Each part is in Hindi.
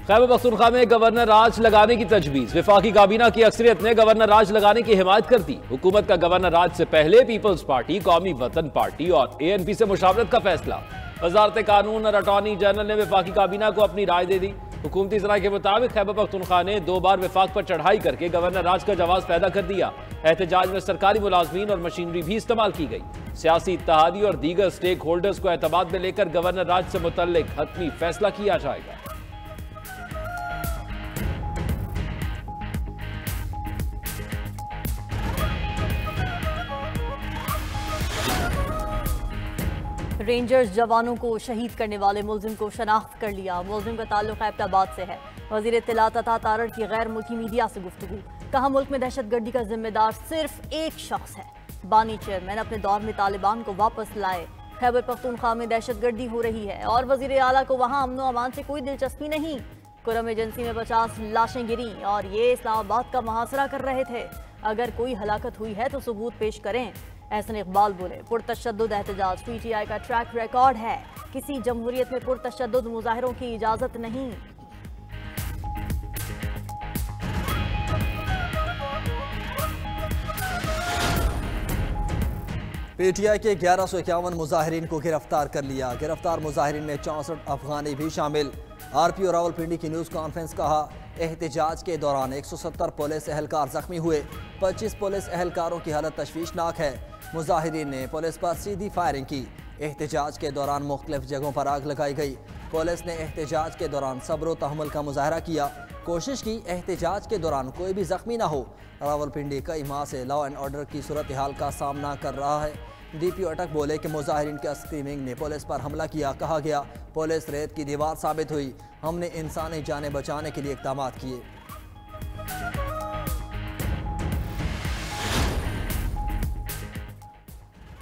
खैबर पख्तूनख्वा में गवर्नर राज लगाने की तजवीज़। वफाकी काबीना की अक्सरियत ने गवर्नर राज लगाने की हिमायत कर दी। हुकूमत का गवर्नर राज से पहले पीपल्स पार्टी, कौमी वतन पार्टी और ANP से मुशावरत का फैसला। वजारत कानून और अटॉर्नी जनरल ने वफाकी काबीना को अपनी राय दे दी। हुकूमती ज़राए के मुताबिक खैबर पख्तूनख्वा ने 2 बार वफाक पर चढ़ाई करके गवर्नर राज का जवाब पैदा कर दिया। एहतजाज में सरकारी मुलाजमीन और मशीनरी भी इस्तेमाल की गई। सियासी इत्तेहादी और दीगर स्टेक होल्डर्स को एतमाद में लेकर गवर्नर राज से मुतल्लिक हतमी फैसला किया जाएगा। रेंजर्स जवानों को शहीद करने वाले मुलजिम को शनाख्त कर लिया। मुलजिम का ताल्लुक एबटाबाद से है। वजीर इत्तलात अता तारड़ की गैर मुल्की मीडिया से गुफ्तगू। कहा, मुल्क में दहशतगर्दी का जिम्मेदार सिर्फ एक शख्स है। बानी चेयरमैन अपने दौर में तालिबान को वापस लाए। खैबर पख्तूनख्वा में दहशतगर्दी हो रही है और वजीर आला को वहाँ अमन व अमान से कोई दिलचस्पी नहीं। कुरम एजेंसी में 50 लाशें गिरी और ये इस्लामाबाद का मुहासरा कर रहे थे। अगर कोई हलाकत हुई है तो सबूत पेश करें। एहसन इकबाल बोले, पुरतशद्दुद एहतजाज PTI का ट्रैक रिकॉर्ड है। किसी जमहूरियत में पुरतशद्दुद मुजाहिरों की इजाजत नहीं। PTI के 1151 मुजाहिरीन को गिरफ्तार कर लिया। गिरफ्तार मुजाहिरीन में 64 अफगानी भी शामिल। RPO रावलपिंडी की न्यूज़ कॉन्फ्रेंस कहा, एहतजाज के दौरान 170 पुलिस एहलकार जख्मी हुए। 25 पुलिस एहलकारों की हालत तशवीशनाक है। मुजाहिरीन ने पुलिस पर सीधी फायरिंग की। एहतजाज के दौरान मुख्तलिफ जगहों पर आग लगाई गई। पुलिस ने एहतजाज के दौरान सब्र व तहम्मुल का मुजाहरा किया। कोशिश की एहतजाज के दौरान कोई भी जख्मी ना हो। रावलपिंडी कई माह से लॉ एंड ऑर्डर की सूरत हाल का सामना कर रहा है। DPO अटक बोले कि मुजाहिरीन के स्क्रीमिंग ने पुलिस पर हमला किया। कहा गया, पुलिस रेत की दीवार साबित हुई। हमने इंसानी जानें बचाने के लिए इक़दाम किए।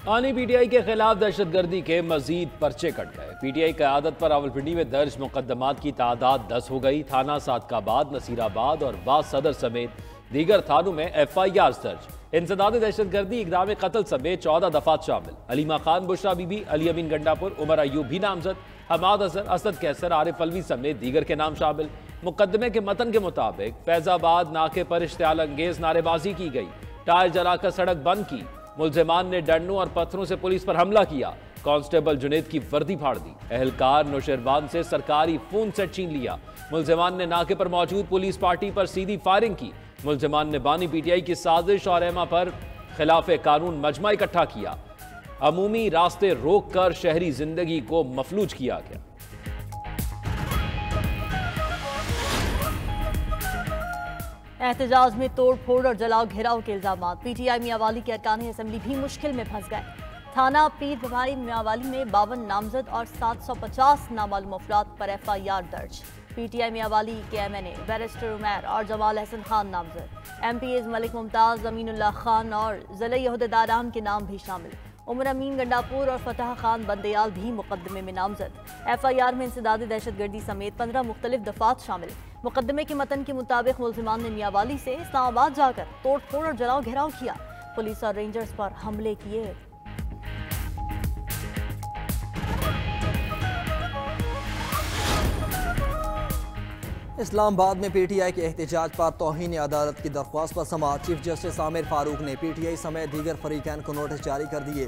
आनी PTI के खिलाफ दहशतगर्दी के मजीद पर्चे कट गए। PTI क़यादत पर रावलपिंडी में दर्ज मुकदमात की तादाद 10 हो गई। थाना सादकाबाद, नसीराबाद और बाद सदर समेत दीगर थानों में FIRs दर्ज। इंसदाद दहशतगर्दी, इक़दाम कत्ल समेत 14 दफात शामिल। अलीमा खान, बुशरा बीबी, अली अमीन गंडापुर, उमर अयूब भी नामजद। हमाद अजहर, असद कैसर, आरिफ अलवी समेत दीगर के नाम शामिल। मुकदमे के मतन के मुताबिक फैजाबाद नाके पर इश्तियाल अंगेज नारेबाजी की गई। टायर जलाकर सड़क बंद की। मुलजिमान ने डंडों और पत्थरों से पुलिस पर हमला किया। कांस्टेबल जुनेद की वर्दी फाड़ दी। एहलकार नौशेरबान से सरकारी फोन सेट छीन लिया। मुलजिमान ने नाके पर मौजूद पुलिस पार्टी पर सीधी फायरिंग की। मुलजिमान ने बानी PTI की साजिश और एमा पर खिलाफ कानून मजमा इकट्ठा किया। अमूमी रास्ते रोक कर शहरी जिंदगी को मफलूज किया गया। एहतजाज में तोड़ फोड़ और जलाओ घेराव के इल्जाम। PTI मियांवाली के अरकान असेंबली भी मुश्किल में फंस गए। थाना पीर भवाई मियांवाली में 52 नामजद और 750 नामालूम अफराद पर FIR दर्ज। PTI मियांवाली के MNA बैरिस्टर उमैर और जमाल अहसन खान नामजद। MPAs मलिक मुमताज, अमीनुल्लाह खान और ज़िले अहदेदारान के नाम भी शामिल। उमर अमीन गंडापुर और फतह खान बंदेयाल भी मुकदमे में नामजद। FIR में इंसदादी दहशतगर्दी समेत 15 मुख्तलिफ दफात शामिल। मुकदमे के मतन के मुताबिक मुलजिमान ने मियांवाली से इस्लामाबाद जाकर तोड़ फोड़ और जलाओ घेराव किया। पुलिस और रेंजर्स पर हमले किए। इस्लामाबाद में PTI के एहतजाज पर तौहीन अदालत की दरख्वास्त पर समाअत। चीफ जस्टिस आमिर फारूक ने PTI समेत दीगर फरीकैन को नोटिस जारी कर दिए।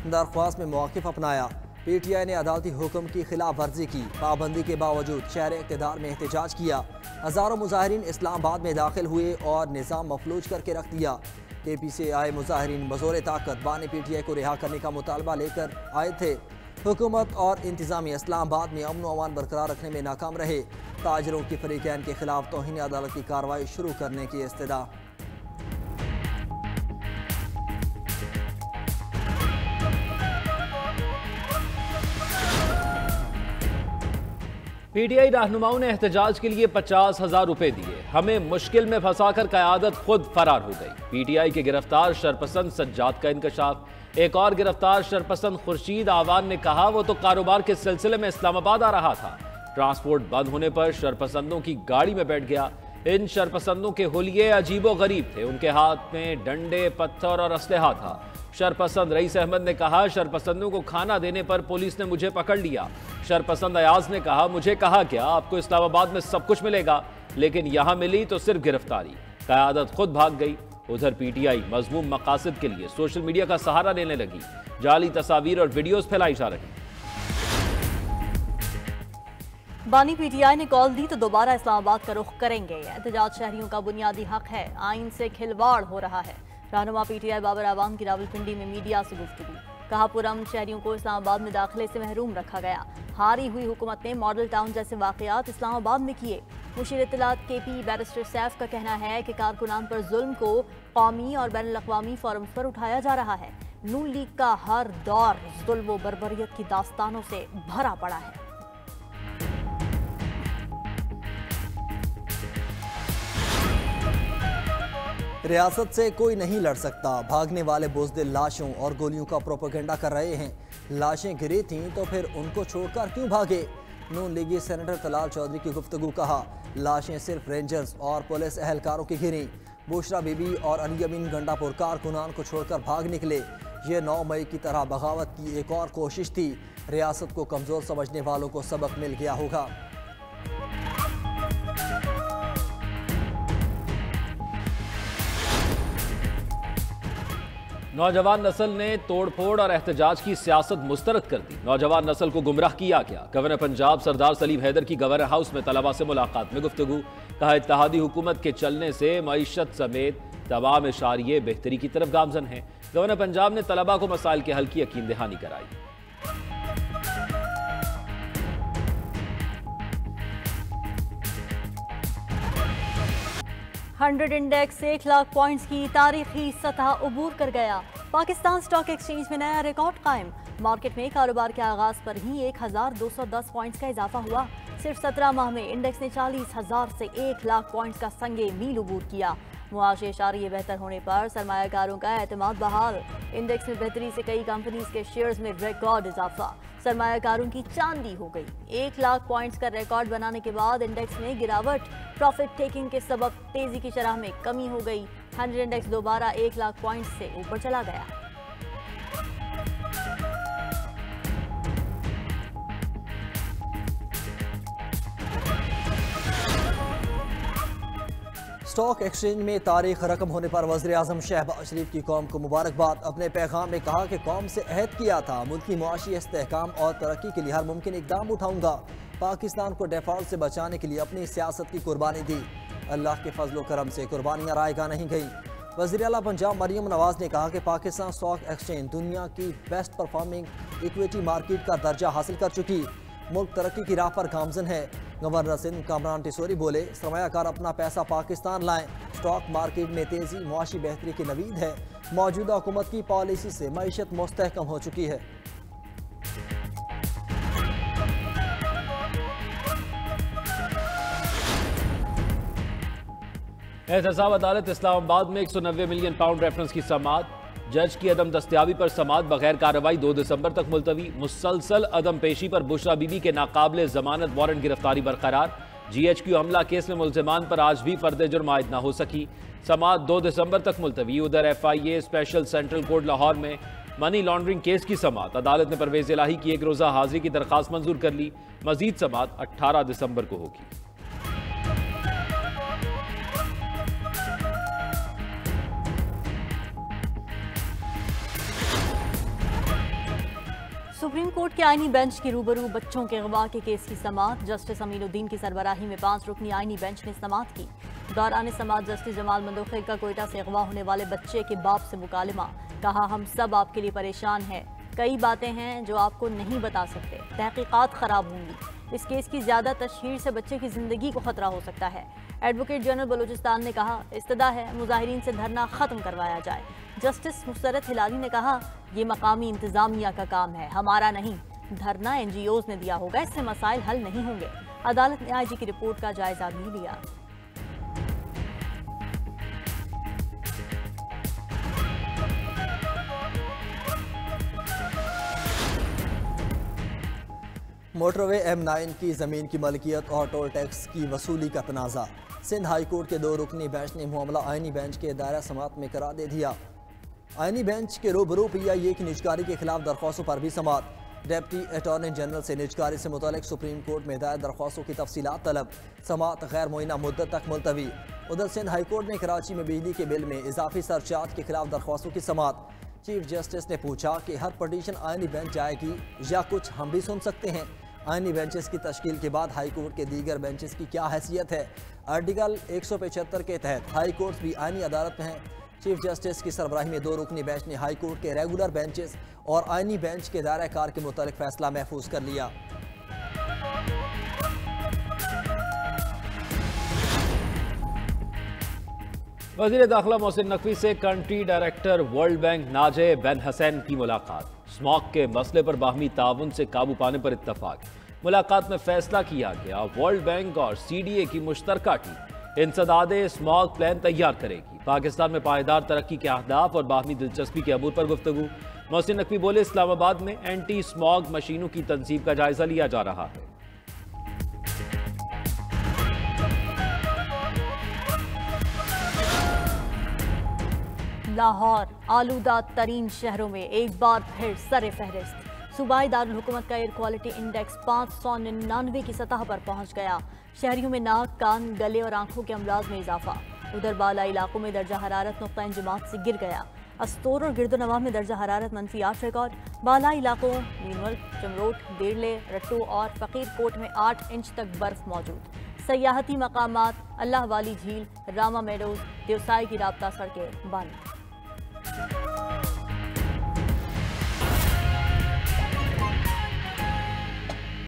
दरख्वास्त में मौक़िफ़ अपनाया। PTI ने अदालती हुक्म की खिलाफ वर्जी की। पाबंदी के बावजूद शहर इक़्तिदार में एहतजाज किया। हज़ारों मुजाहिरीन इस्लामाबाद में दाखिल हुए और निज़ाम मफलूज करके रख दिया। KP से आए मुजाहिरीन बज़ोर ताकत बानी PTI को रिहा करने का मुतालबा लेकर आए थे। हुकूमत और इंतज़ामिया इस्लामाबाद में अमन व अमान बरकरार रखने में नाकाम रहे। ताजरों की फरीकैन के खिलाफ तौहीन अदालत की कार्रवाई शुरू करने की इस्तदा। PTI रहनुमाओं ने एहतजाज के लिए 50,000 रुपए दिए। हमें मुश्किल में फंसाकर क़यादत खुद फरार हो गई। PTI के गिरफ्तार शरपसंद सज्जाद का इंकशाफ। एक और गिरफ्तार शरपसंद खुर्शीद आवान ने कहा, वो तो कारोबार के सिलसिले में इस्लामाबाद आ रहा था। ट्रांसपोर्ट बंद होने पर शरपसंदों की गाड़ी में बैठ गया। इन शरपसंदों के हुलिये अजीबो गरीब थे। उनके हाथ में डंडे, पत्थर और असलहा था। शरपसंद रईस अहमद ने कहा, शरपसंदों को खाना देने पर पुलिस ने मुझे पकड़ लिया। शरपसंद अयाज ने कहा, मुझे कहा क्या, आपको इस्लामाबाद में सब कुछ मिलेगा, लेकिन यहां मिली तो सिर्फ गिरफ्तारी। क़यादत खुद भाग गई। उधर पीटीआई मज़मूम मकासद के लिए सोशल मीडिया का सहारा लेने लगी। जाली तस्वीर और वीडियोस फैलाई जा रही। बानी पीटीआई ने कॉल दी तो दोबारा इस्लामाबाद का रुख करेंगे। एहतजाज शहरियों का बुनियादी हक है, आइन से खिलवाड़ हो रहा है। रहनुमा पीटीआई बाबर आवाम की रावलपिंडी में मीडिया से गुफ्तगू। कहा, पुरअमन शहरियों को इस्लामाबाद में दाखिले से महरूम रखा गया। हारी हुई हुकूमत ने मॉडल टाउन जैसे वाकयात इस्लामाबाद में किए। मुशीर इत्तलात केपी बैरिस्टर सैफ का कहना है कि कारकुनान पर जुल्म को कौमी और बैनुल अक़वामी फोरम पर उठाया जा रहा है। नून लीग का हर दौर जुल्म व बर्बरियत की दास्तानों से भरा पड़ा है। रियासत से कोई नहीं लड़ सकता। भागने वाले बुज़दिल लाशों और गोलियों का प्रोपेगेंडा कर रहे हैं। लाशें गिरी थीं तो फिर उनको छोड़कर क्यों भागे? नून लीगी सेनेटर तलाल चौधरी की गुफ्तगू। कहा, लाशें सिर्फ रेंजर्स और पुलिस एहलकारों की गिरी। बुशरा बीबी और अली अमीन गंडापुर कारकुनान को छोड़कर भाग निकले। ये 9 मई की तरह बगावत की एक और कोशिश थी। रियासत को कमज़ोर समझने वालों को सबक मिल गया होगा। नौजवान नस्ल ने तोड़फोड़ और एहतजाज की सियासत मुस्तरद कर दी। नौजवान नस्ल को गुमराह किया गया। गवर्नर पंजाब सरदार सलीम हैदर की गवर्नर हाउस में तलबा से मुलाकात में गुफ्तगू। कहा, इत्तेहादी हुकूमत के चलने से मईशत समेत तमाम इशारिये बेहतरी की तरफ गामजन हैं। गवर्नर पंजाब ने तलबा को मसाइल के हल की यकीन दहानी कराई। 100 इंडेक्स 1 लाख पॉइंट्स की तारीखी सतह उबूर कर गया। पाकिस्तान स्टॉक एक्सचेंज में नया रिकॉर्ड कायम। मार्केट में कारोबार के आगाज पर ही 1210 पॉइंट्स का इजाफा हुआ। सिर्फ 17 माह में इंडेक्स ने 40,000 से 1 लाख पॉइंट्स का संगे मील उबूर किया। मुआशी इशारे बेहतर होने पर सरमायाकारों का एतमाद बहाल। इंडेक्स में बेहतरी से कई कंपनीज के शेयर्स में रिकॉर्ड इजाफा। सरमायाकारों की चांदी हो गई। 1 लाख पॉइंट्स का रिकॉर्ड बनाने के बाद इंडेक्स में गिरावट। प्रॉफिट टेकिंग के सबब तेजी की शरह में कमी हो गई। 100 इंडेक्स दोबारा 1 लाख पॉइंट्स से ऊपर चला गया। स्टॉक एक्सचेंज में तारीख रकम होने पर वज़ीर-ए-आज़म शहबाज शरीफ की कौम को मुबारकबाद। अपने पैगाम में कहा कि कौम से अहद किया था, मुल्क की मुआशी इस्तेहकाम और तरक्की के लिए हर मुमकिन इक़दाम उठाऊंगा। पाकिस्तान को डिफॉल्ट से बचाने के लिए अपनी सियासत की कुर्बानी दी। अल्लाह के फजल करम से कुर्बानियाँ रायगा नहीं गई। वज़ीर आला पंजाब मरियम नवाज ने कहा कि पाकिस्तान स्टॉक एक्सचेंज दुनिया की बेस्ट परफॉर्मिंग इक्विटी मार्केट का दर्जा हासिल कर चुकी। मुल्क तरक्की की राह पर गामजन है। गवर्नर सिंध कामरान टिसोरी बोले, सरमायाकार अपना पैसा पाकिस्तान लाएं। स्टॉक मार्केट में तेजी मुआशी बेहतरी की नवीद है। मौजूदा हुकूमत की पॉलिसी से मईशत मुस्तहकम हो चुकी है। एहतसाब अदालत इस्लामाबाद में 190 मिलियन पाउंड रेफरेंस की समाअत। जज की अदम दस्तयाबी पर समाअत बगैर कार्रवाई 2 दिसंबर तक मुलतवी। मुसलसल अदम पेशी पर बुशरा बीबी के नाकाबिले जमानत वारंट गिरफ्तारी बरकरार। GHQ हमला केस में मुलजिमान पर आज भी फर्द जुर्म आयद न हो सकी। समाअत 2 दिसंबर तक मुलतवी। उधर FIA special central court Lahore में मनी लॉन्ड्रिंग केस की समाअत। अदालत ने परवेज इलाही की 1 रोज़ा हाजिरी की दरख्वास्त मंजूर कर ली। मजीद समाअत 18 दिसंबर को होगी। सुप्रीम कोर्ट के आईनी बेंच के रूबरू बच्चों के अगवा के केस की समाअत। जस्टिस अमीनुद्दीन की सरबराही में 5 रुकनी आईनी बेंच ने समाअत की। दौरान समाअत जस्टिस जमाल मंदोखिर का कोयटा से अगवा होने वाले बच्चे के बाप से मुकालमा। कहा, हम सब आपके लिए परेशान हैं। कई बातें हैं जो आपको नहीं बता सकते। तहकीकात खराब होंगी। इस केस की ज्यादा तशहीर से बच्चे की जिंदगी को खतरा हो सकता है। एडवोकेट जनरल बलूचिस्तान ने कहा, इस्तदा है मुजाहिरीन से धरना खत्म करवाया जाए। जस्टिस मुसरत हिलाली ने कहा, ये मकामी इंतजामिया का काम है, हमारा नहीं। धरना NGOs ने दिया होगा, इससे मसाइल हल नहीं होंगे। अदालत ने IG की रिपोर्ट का जायजा भी लिया। मोटरवे M9 की ज़मीन की मलकियत और टोल टैक्स की वसूली का तनाज़ा। सिंध हाई कोर्ट के 2 रुकनी बेंच ने मामला आईनी बेंच के दायरा समाअत में करार दे दिया। आईनी बेंच के रूबरू PIA की निजकारी के खिलाफ दरख्वास्तों पर भी समाअत। डिप्टी अटॉर्नी जनरल से निजकारी से मुतालिक सुप्रीम कोर्ट में दायर दरख्वास्तों की तफसीलात तलब, समाअत गैर मुअय्यना मुद्दत तक मुलतवी। उधर सिंध हाई कोर्ट ने कराची में बिजली के बिल में इजाफी सरचार्ज के खिलाफ दरख्वास्तों की समाअत। चीफ जस्टिस ने पूछा कि हर पटिशन आईनी बेंच जाएगी या कुछ हम भी सुन सकते हैं। आईनी बेंचेस की तश्कील के बाद हाई कोर्ट के दीगर बेंचेस की क्या हैसियत है? आर्टिकल 175 के तहत हाई कोर्ट भी आईनी अदालत में है। चीफ जस्टिस की सरबराही में 2 रुकनी बेंच ने हाई कोर्ट के रेगुलर बेंचेस और आईनी बेंच के दायरा कार के मुतालिक फैसला महफूज कर लिया। वज़ीर दाखिला मोहसिन नकवी से कंट्री डायरेक्टर वर्ल्ड बैंक नाजे बिन हसैन की मुलाकात। स्मॉग के मसले पर बाहमी ताउन से काबू पाने पर इत्तफाक। मुलाकात में फैसला किया गया वर्ल्ड बैंक और CDA की मुश्तरका टीम इंसदादे स्मॉग प्लान तैयार करेगी। पाकिस्तान में पायदार तरक्की के अहदाफ और बाहमी दिलचस्पी के अमूर पर गुफ्तगू। मोहसिन नकवी बोले, इस्लामाबाद में एंटी स्मॉग मशीनों की तंसीब का जायजा लिया जा रहा है। लाहौर आलूदा तरीन शहरों में एक बार फिर सरे फहरिस्त। सूबाई दारुल हुकूमत का एयर क्वालिटी इंडेक्स 599 की सतह पर पहुंच गया। शहरियों में नाक, कान, गले और आंखों के अमराज में इजाफा। उधर बाला इलाकों में दर्जा हरारत नुक्ता इंजमात से गिर गया। अस्तोर और गिरदोनवा में दर्जा हरारत -8 रिकॉर्ड। बाला इलाकों नीमल, चमरोट, देरले, रट्टू और फकीर कोट में 8 इंच तक बर्फ मौजूद। सयाहती मकामात, अल्लाह वाली झील, रामा मेडोज, देवसाई की राब्ता सड़कें बंद।